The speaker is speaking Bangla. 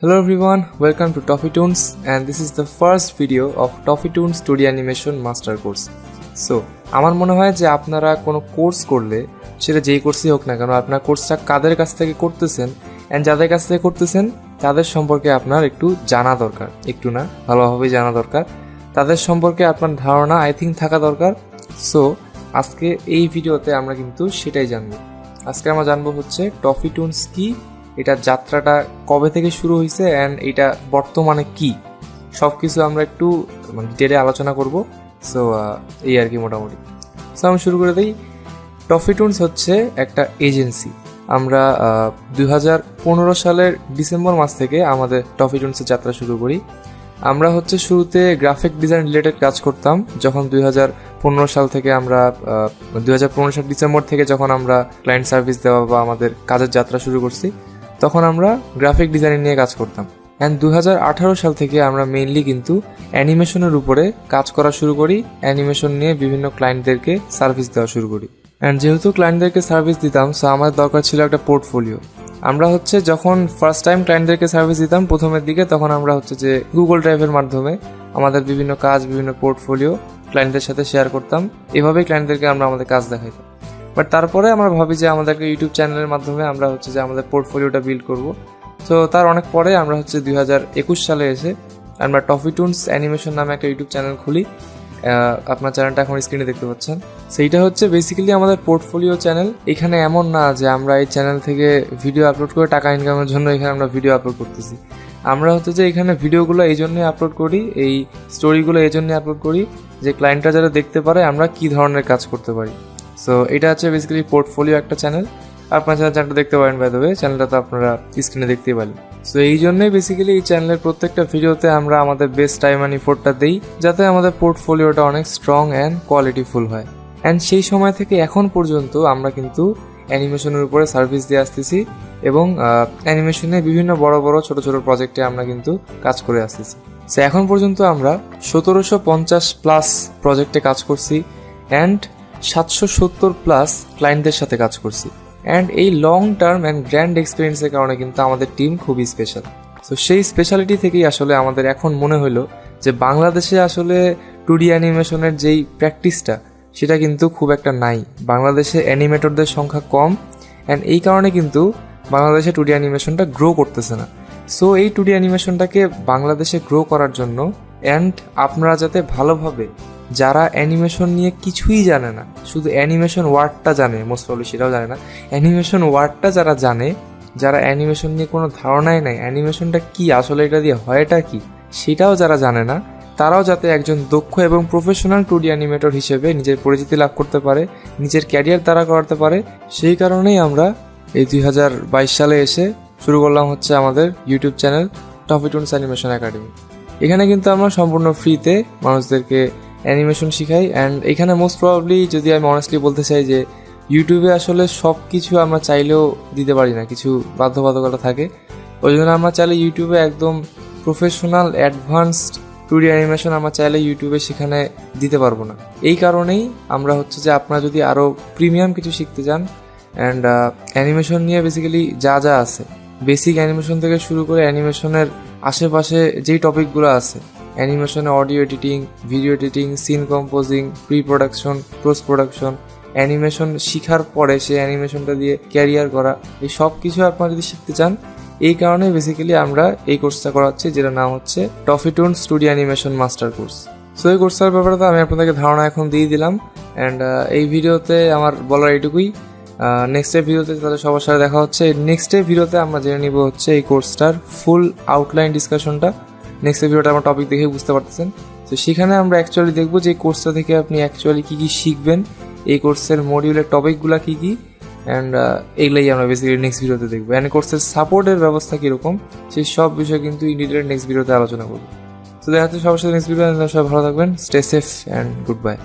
Hello everyone, welcome to Toffee Toons, and this is the first video of Toffee Toons 2D Animation Master Course. So, আমার মনে হয় যে আপনারা কোনো কোর্স করলে সেটা যেই কোর্সই হোক না কেন আপনার কোর্সটা কাদের কাছ থেকে করতেছেন এন্ড যাদের কাছ থেকে করতেছেন তাদের সম্পর্কে আপনার একটু জানা দরকার, একটু না ভালোভাবে জানা দরকার, তাদের সম্পর্কে আপনার ধারণা আই থিঙ্ক থাকা দরকার। সো আজকে এই ভিডিওতে আমরা কিন্তু সেটাই জানবো। আজকে আমরা জানবো হচ্ছে টফি টুনস কি, এটার যাত্রাটা কবে থেকে শুরু হয়েছে অ্যান্ড এটা বর্তমানে কি, সব কিছু আমরা একটু ডিটেলে আলোচনা করব। সো এই আর কি মোটামুটি। সো আমি শুরু করে দিই। টফি টুনস হচ্ছে একটা এজেন্সি। আমরা 2015 সালের ডিসেম্বর মাস থেকে আমাদের টফি টুনসের যাত্রা শুরু করি। আমরা হচ্ছে শুরুতে গ্রাফিক ডিজাইন রিলেটেড কাজ করতাম। যখন 2015 সাল থেকে আমরা 2015 সাল ডিসেম্বর থেকে যখন আমরা ক্লায়েন্ট সার্ভিস দেওয়া বা আমাদের কাজের যাত্রা শুরু করছি, তখন আমরা গ্রাফিক ডিজাইন নিয়ে কাজ করতাম। অ্যান্ড 2018 সাল থেকে আমরা মেইনলি কিন্তু অ্যানিমেশনের উপরে কাজ করা শুরু করি। অ্যানিমেশন নিয়ে বিভিন্ন ক্লায়েন্টদেরকে সার্ভিস দেওয়া শুরু করি। অ্যান্ড যেহেতু ক্লায়েন্টদেরকে সার্ভিস দিতাম, সো আমার দরকার ছিল একটা পোর্টফোলিও। আমরা হচ্ছে যখন ফার্স্ট টাইম ক্লায়েন্টদেরকে সার্ভিস দিতাম প্রথমের দিকে, তখন আমরা হচ্ছে যে গুগল ড্রাইভের মাধ্যমে আমাদের বিভিন্ন কাজ, বিভিন্ন পোর্টফোলিও ক্লায়েন্টদের সাথে শেয়ার করতাম। এভাবেই ক্লায়েন্টদেরকে আমরা আমাদের কাজ দেখাইতাম। বাট তারপরে আমরা ভাবি যে আমাদের একটা ইউটিউব চ্যানেলের মাধ্যমে আমরা হচ্ছে যে আমাদের পোর্টফোলিওটা বিল্ড করব। তো তার অনেক পরে আমরা হচ্ছে 2021 সালে এসে আমরা টফি টুনস অ্যানিমেশন নামে একটা ইউটিউব চ্যানেল খুলি। আপনার চ্যানেলটা এখন স্ক্রিনে দেখতে পাচ্ছেন। সেইটা হচ্ছে বেসিক্যালি আমাদের পোর্টফোলিও চ্যানেল। এখানে এমন না যে আমরা এই চ্যানেল থেকে ভিডিও আপলোড করে টাকা ইনকামের জন্য এখানে আমরা ভিডিও আপলোড করতেছি। আমরা হচ্ছে যে এখানে ভিডিওগুলো এই জন্যই আপলোড করি, এই স্টোরিগুলো এই জন্যই আপলোড করি যে ক্লায়েন্টরা যারা দেখতে পারে আমরা কি ধরনের কাজ করতে পারি। সো এটা হচ্ছে বেসিক্যালি পোর্টফোলিও একটা চ্যানেল। আপনার চ্যানেলটা দেখতে পারেন, বাই দ্য ওয়ে চ্যানেলটা তো আপনারা স্ক্রিনে দেখতেই পারেন। সো এই জন্যই বেসিক্যালি এই চ্যানেলের প্রত্যেকটা ভিডিওতে আমরা আমাদের বেস্ট টাইম অ্যান্ড এফোর্টটা দিই, যাতে আমাদের পোর্টফোলিওটা অনেক স্ট্রং অ্যান্ড কোয়ালিটিফুল হয়। অ্যান্ড সেই সময় থেকে এখন পর্যন্ত আমরা কিন্তু অ্যানিমেশনের উপরে সার্ভিস দিয়ে আসতেছি এবং অ্যানিমেশনে বিভিন্ন বড় বড় ছোট ছোট প্রজেক্টে আমরা কিন্তু কাজ করে আসতেছি। সো এখন পর্যন্ত আমরা 1750+ প্রজেক্টে কাজ করছি অ্যান্ড 770+ ক্লায়েন্টদের সাথে কাজ করছি। অ্যান্ড এই লং টার্ম অ্যান্ড গ্র্যান্ড এক্সপিরিয়েন্সের কারণে কিন্তু আমাদের টিম খুবই স্পেশাল। সো সেই স্পেশালিটি থেকেই আসলে আমাদের এখন মনে হলো যে বাংলাদেশে আসলে 2D অ্যানিমেশনের যেই প্র্যাকটিসটা সেটা কিন্তু খুব একটা নাই। বাংলাদেশে অ্যানিমেটরদের সংখ্যা কম অ্যান্ড এই কারণে কিন্তু বাংলাদেশে 2D অ্যানিমেশনটা গ্রো করতেছে না। সো এই 2D অ্যানিমেশনটাকে বাংলাদেশে গ্রো করার জন্য অ্যান্ড আপনারা যাতে ভালোভাবে, যারা অ্যানিমেশন নিয়ে কিছুই জানে না, শুধু অ্যানিমেশন ওয়ার্ডটা জানে, মোস্ট প্রবলি সেটাও জানে না, অ্যানিমেশন ওয়ার্ডটা যারা জানে, যারা অ্যানিমেশন নিয়ে কোনো ধারণাই নাই, অ্যানিমেশনটা কি আসলে, এটা দিয়ে হয়টা কি সেটাও যারা জানে না, তারাও যাতে একজন দক্ষ এবং প্রফেশনাল 2D অ্যানিমেটর হিসেবে নিজের পরিচিতি লাভ করতে পারে, নিজের ক্যারিয়ার দ্বারা করতে পারে। সেই কারণেই আমরা এই 2022 সালে এসে শুরু করলাম হচ্ছে আমাদের YouTube channel toffee toons animation academy. এখানে কিন্তু আমরা সম্পূর্ণ ফ্রিতে মানুষদেরকে অ্যানিমেশন শিখাই। অ্যান্ড এখানে মোস্ট প্রবাবলি যদি আমি অনেস্টলি বলতে চাই যে ইউটিউবে আসলে সব কিছু আমরা চাইলেও দিতে পারি না, কিছু বাধ্যবাধকতা থাকে। ওই জন্য আমরা চাইলে ইউটিউবে একদম প্রফেশনাল অ্যাডভান্সড 2D অ্যানিমেশন আমরা চাইলে ইউটিউবে সেখানে দিতে পারবো না। এই কারণেই আমরা হচ্ছে যে আপনারা যদি আরও প্রিমিয়াম কিছু শিখতে চান অ্যান্ড অ্যানিমেশন নিয়ে বেসিক্যালি যা যা আছে, বেসিক অ্যানিমেশন থেকে শুরু করে অ্যানিমেশনের আশেপাশে যেই টপিকগুলো আছে, অ্যানিমেশনে audio editing, video editing, scene composing, pre production, post production, animation শিখার পরে সেই অ্যানিমেশনটা দিয়ে ক্যারিয়ার করা, এই সব কিছু আপনারা যদি শিখতে চান, এই কারণে বেসিক্যালি আমরা এই কোর্সটা করাচ্ছি, যেটার নাম হচ্ছে toffee toons 2D animation master course. So এই কোর্সটার ব্যাপারে তো আমি আপনাদেরকে ধারণা এখন দিয়ে দিলাম। অ্যান্ড এই ভিডিওতে আমার বলার এইটুকুই। নেক্সট ভিডিওতে তাদের সবার সাথে দেখা হচ্ছে। নেক্সট ভিডিওতে আমরা জেনে নিব হচ্ছে এই কোর্সটার ফুল আউটলাইন ডিসকাশনটা। নেক্সট ভিডিওটা আমার টপিক দেখে বুঝতে পারতেছেন। তো সেখানে আমরা অ্যাকচুয়ালি দেখবো যে এই কোর্সটা থেকে আপনি অ্যাকচুয়ালি কী কী শিখবেন, এই কোর্সের মডিউলের টপিকগুলো কী কী, অ্যান্ড এগুলোই আমরা বেসিক্যালি নেক্সট ভিডিওতে দেখবো। অ্যান্ড কোর্সের সাপোর্টের ব্যবস্থা কীরকম সেই সব বিষয় কিন্তু ইন ডিটেল নেক্সট ভিডিওতে আলোচনা করবো। তো দেখা হচ্ছে সবার সাথে নেক্সট ভিডিও। সবাই ভালো থাকবেন, stay safe and good bye.